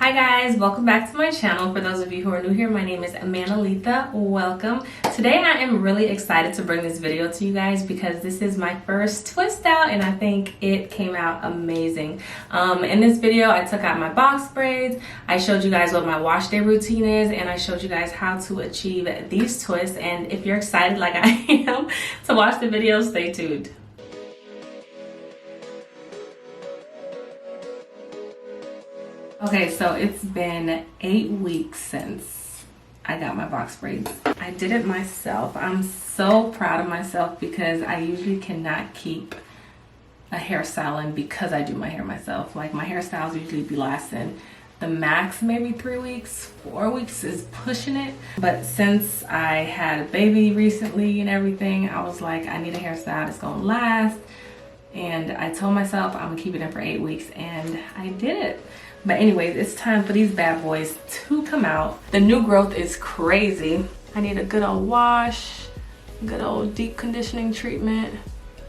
Hi guys, welcome back to my channel. For those of you who are new here, my name is Manalitha. Welcome. Today I am really excited to bring this video to you guys because this is my first twist out and I think it came out amazing. In this video I took out my box braids, I showed you guys what my wash day routine is, and I showed you guys how to achieve these twists. And if you're excited like I am to watch the video, stay tuned. Okay, so it's been 8 weeks since I got my box braids. I did it myself. I'm so proud of myself because I usually cannot keep a hairstyle in because I do my hair myself. Like, my hairstyles usually be lasting the max maybe 3 weeks. 4 weeks is pushing it. But since I had a baby recently and everything, I was like, I need a hairstyle that's gonna last. And I told myself I'm gonna keep it in for 8 weeks, and I did it. But anyways, it's time for these bad boys to come out. The new growth is crazy. I need a good old wash, good old deep conditioning treatment.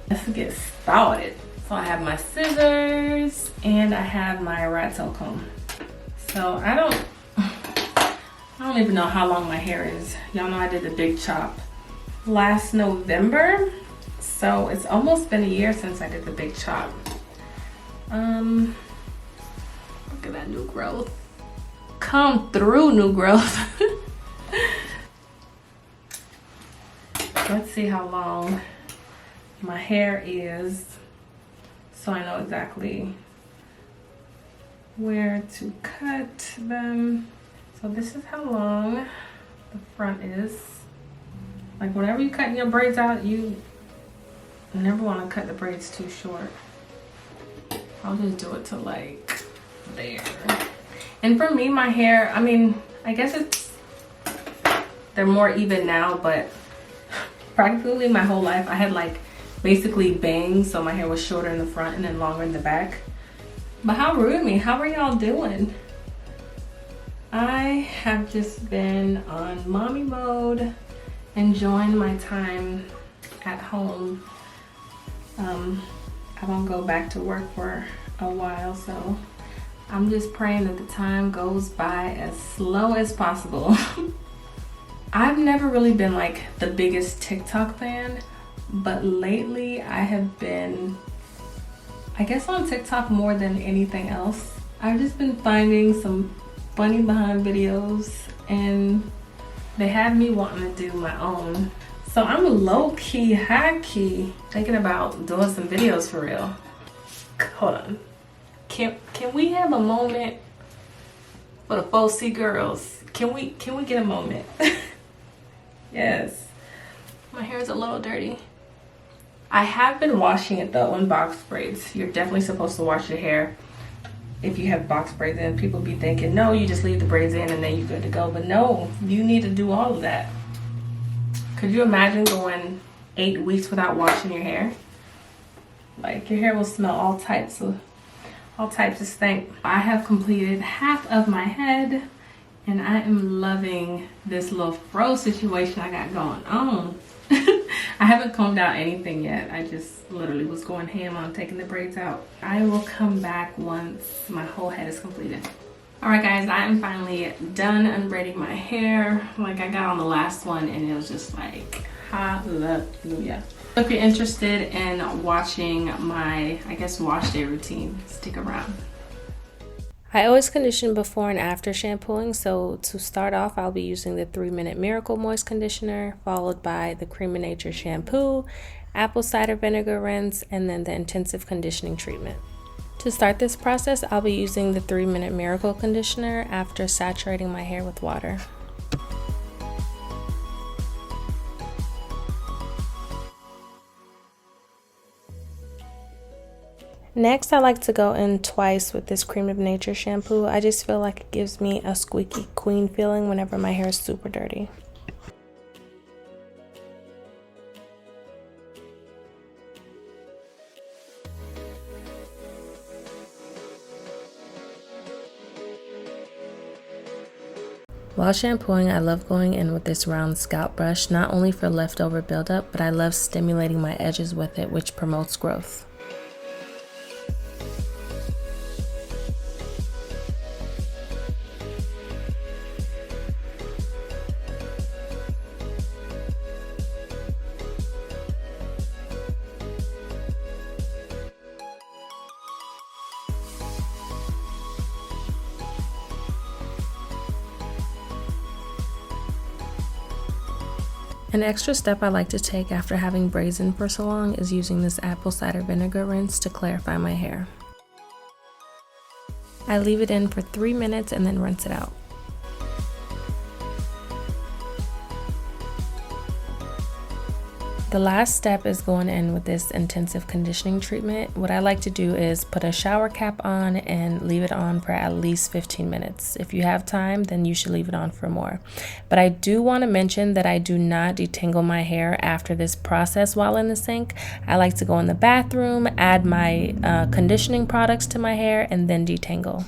Let's get started. So I have my scissors and I have my rat tail comb. So I don't even know how long my hair is. Y'all know I did the big chop last November. So it's almost been a year since I did the big chop. Look at that new growth. Come through, new growth. Let's see how long my hair is so I know exactly where to cut them. So this is how long the front is. Like, whenever you're cutting your braids out, you never want to cut the braids too short. I'll just do it to like there. And for me, my hair, I mean, I guess they're more even now, but practically my whole life I had like basically bangs, so my hair was shorter in the front and then longer in the back. But how rude of me. How are y'all doing? I have just been on mommy mode, enjoying my time at home. I don't go back to work for a while, so I'm just praying that the time goes by as slow as possible. I've never really been like the biggest TikTok fan, but lately I have been, I guess, on TikTok more than anything else. I've just been finding some funny behind videos and they have me wanting to do my own. So I'm low-key, high-key thinking about doing some videos for real. Hold on. Can we have a moment for the 4C girls? Can we get a moment? Yes. My hair is a little dirty. I have been washing it though in box braids. You're definitely supposed to wash your hair if you have box braids in. People be thinking, no, you just leave the braids in and then you're good to go. But no, you need to do all of that. Could you imagine going 8 weeks without washing your hair? Like, your hair will smell all types of stink. I have completed half of my head and I am loving this little fro situation I got going on. I haven't combed out anything yet. I just literally was going ham on taking the braids out. I will come back once my whole head is completed. All right guys, I am finally done unbraiding my hair. Like, I got on the last one and it was just like, hallelujah. If you're interested in watching my, I guess, wash day routine, stick around. I always condition before and after shampooing, so to start off I'll be using the 3-Minute Miracle Moist Conditioner, followed by the Creme of Nature Shampoo, Apple Cider Vinegar Rinse, and then the Intensive Conditioning Treatment. To start this process, I'll be using the 3-Minute Miracle Conditioner after saturating my hair with water. Next, I like to go in twice with this Creme of Nature shampoo. I just feel like it gives me a squeaky clean feeling whenever my hair is super dirty. While shampooing, I love going in with this round scalp brush, not only for leftover buildup, but I love stimulating my edges with it, which promotes growth. An extra step I like to take after having braids in for so long is using this apple cider vinegar rinse to clarify my hair. I leave it in for 3 minutes and then rinse it out. The last step is going in with this intensive conditioning treatment. What I like to do is put a shower cap on and leave it on for at least 15 minutes. If you have time, then you should leave it on for more. But I do want to mention that I do not detangle my hair after this process while in the sink. I like to go in the bathroom, add my conditioning products to my hair, and then detangle.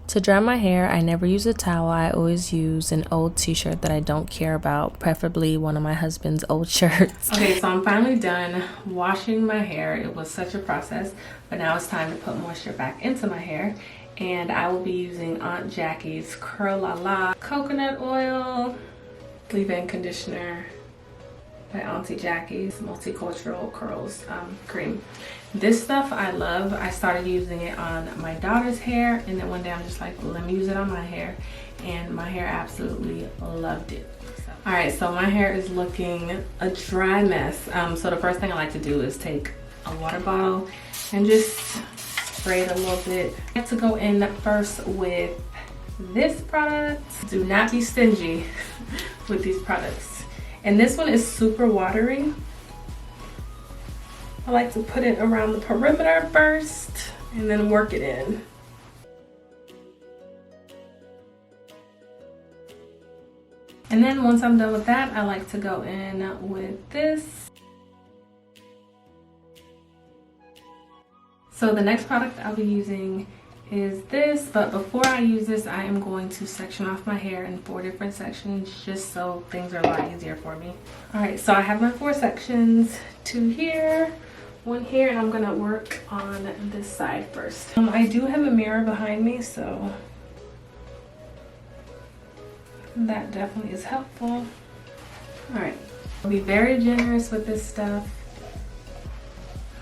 To dry my hair, I never use a towel. I always use an old t-shirt that I don't care about, preferably one of my husband's old shirts. Okay, so I'm finally done washing my hair. It was such a process, but now it's time to put moisture back into my hair. And I will be using Aunt Jackie's Lala coconut oil, leave-in conditioner by Auntie Jackie's Multicultural Curls cream. This stuff I love. I started using it on my daughter's hair, and then one day I'm just like, let me use it on my hair, and my hair absolutely loved it. All right, so my hair is looking a dry mess. So the first thing I like to do is take a water bottle and just spray it a little bit. I like to go in first with this product. Do not be stingy with these products. And this one is super watery. I like to put it around the perimeter first and then work it in. And then once I'm done with that, I like to go in with this. So the next product I'll be using is this, but before I use this, I am going to section off my hair in 4 different sections just so things are a lot easier for me. All right, so I have my 4 sections, 2 here, 1 here, and I'm gonna work on this side first. I do have a mirror behind me, so that definitely is helpful. All right, I'll be very generous with this stuff.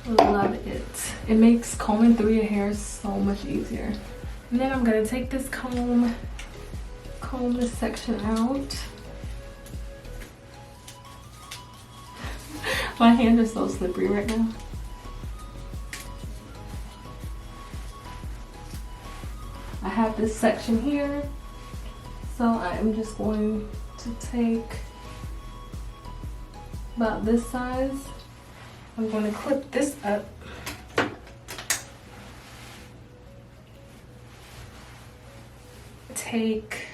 Love it. It makes combing through your hair so much easier. And then I'm gonna take this comb this section out. My hands are so slippery right now. I have this section here, so I'm just going to take about this size. I'm going to clip this up. Take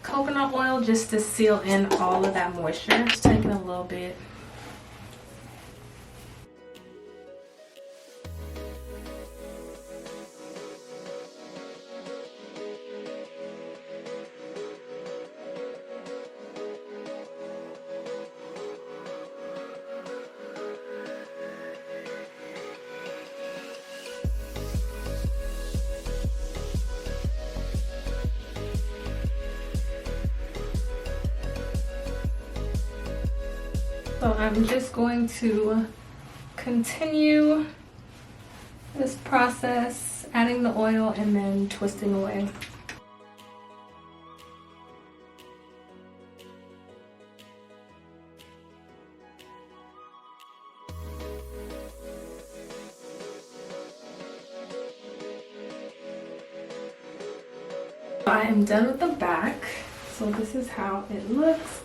coconut oil just to seal in all of that moisture. Just taking a little bit. So I'm just going to continue this process, adding the oil and then twisting away. I am done with the back, so this is how it looks.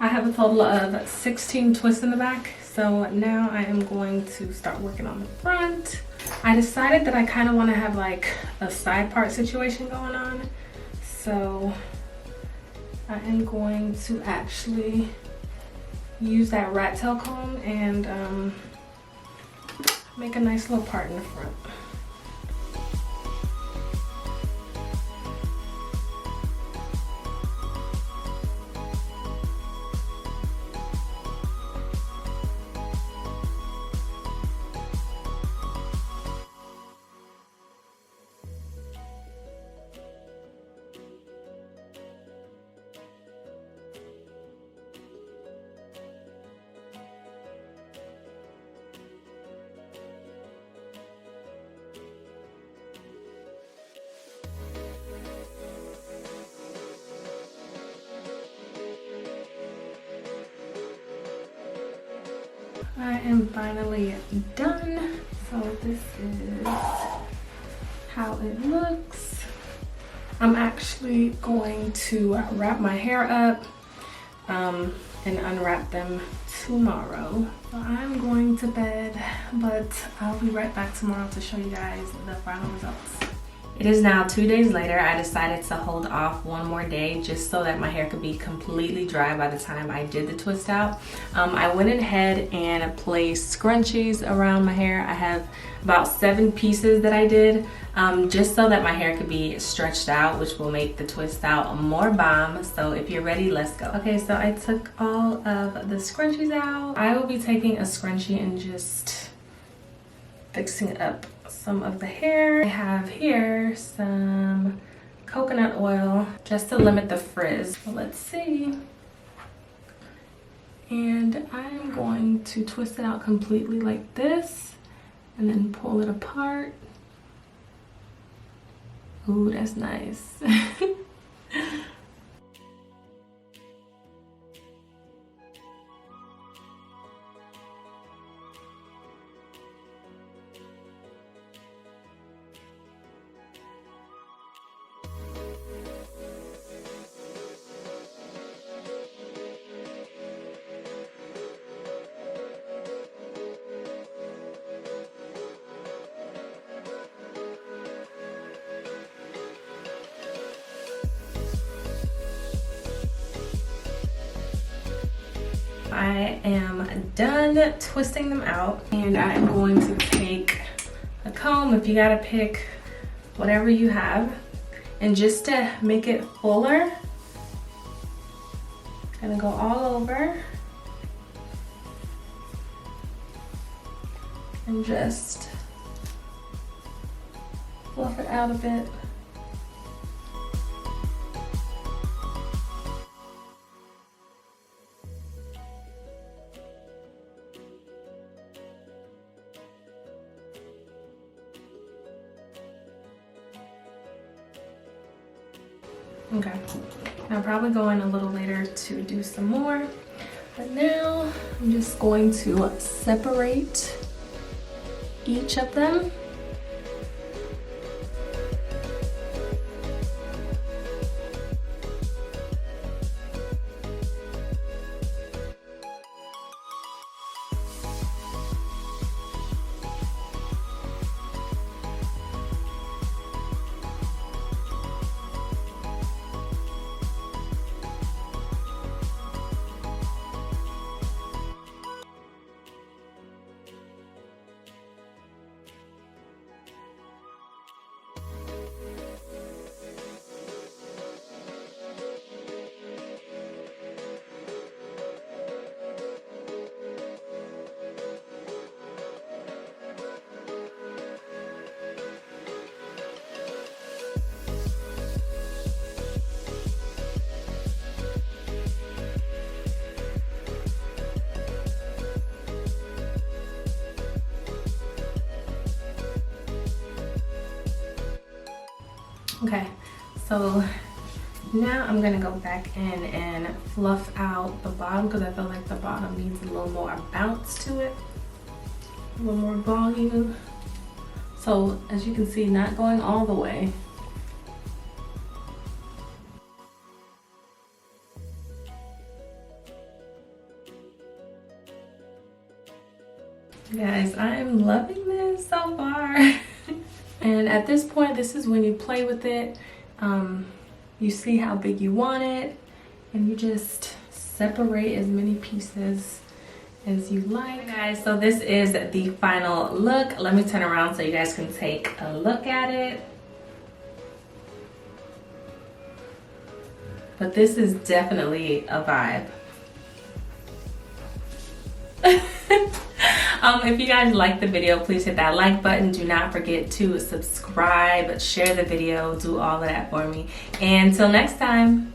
I have a total of 16 twists in the back, so now I am going to start working on the front. I decided that I kind of want to have like a side part situation going on, so I am going to actually use that rat tail comb and make a nice little part in the front. I am finally done. So this is how it looks. I'm actually going to wrap my hair up and unwrap them tomorrow. So I'm going to bed, but I'll be right back tomorrow to show you guys the final results. It is now 2 days later. I decided to hold off one more day just so that my hair could be completely dry by the time I did the twist out. I went ahead and placed scrunchies around my hair. I have about 7 pieces that I did just so that my hair could be stretched out, which will make the twist out more bomb. So if you're ready, let's go. Okay, so I took all of the scrunchies out. I will be taking a scrunchie and just fixing up some of the hair. I have here some coconut oil just to limit the frizz. So let's see. And I'm going to twist it out completely like this and then pull it apart. Ooh, that's nice. I am done twisting them out, and I am going to take a comb, if you gotta pick whatever you have, and just to make it fuller, gonna go all over and just fluff it out a bit. Okay, I'm probably going a little later to do some more, but now I'm just going to separate each of them. Okay, so now I'm gonna go back in and fluff out the bottom because I feel like the bottom needs a little more bounce to it, a little more volume. So as you can see, not going all the way. Guys, I'm loving this so far. And at this point, this is when you play with it. You see how big you want it, and you just separate as many pieces as you like. Okay, guys, so this is the final look. Let me turn around so you guys can take a look at it. But this is definitely a vibe. If you guys like the video, please hit that like button. Do not forget to subscribe, share the video, do all of that for me. And until next time.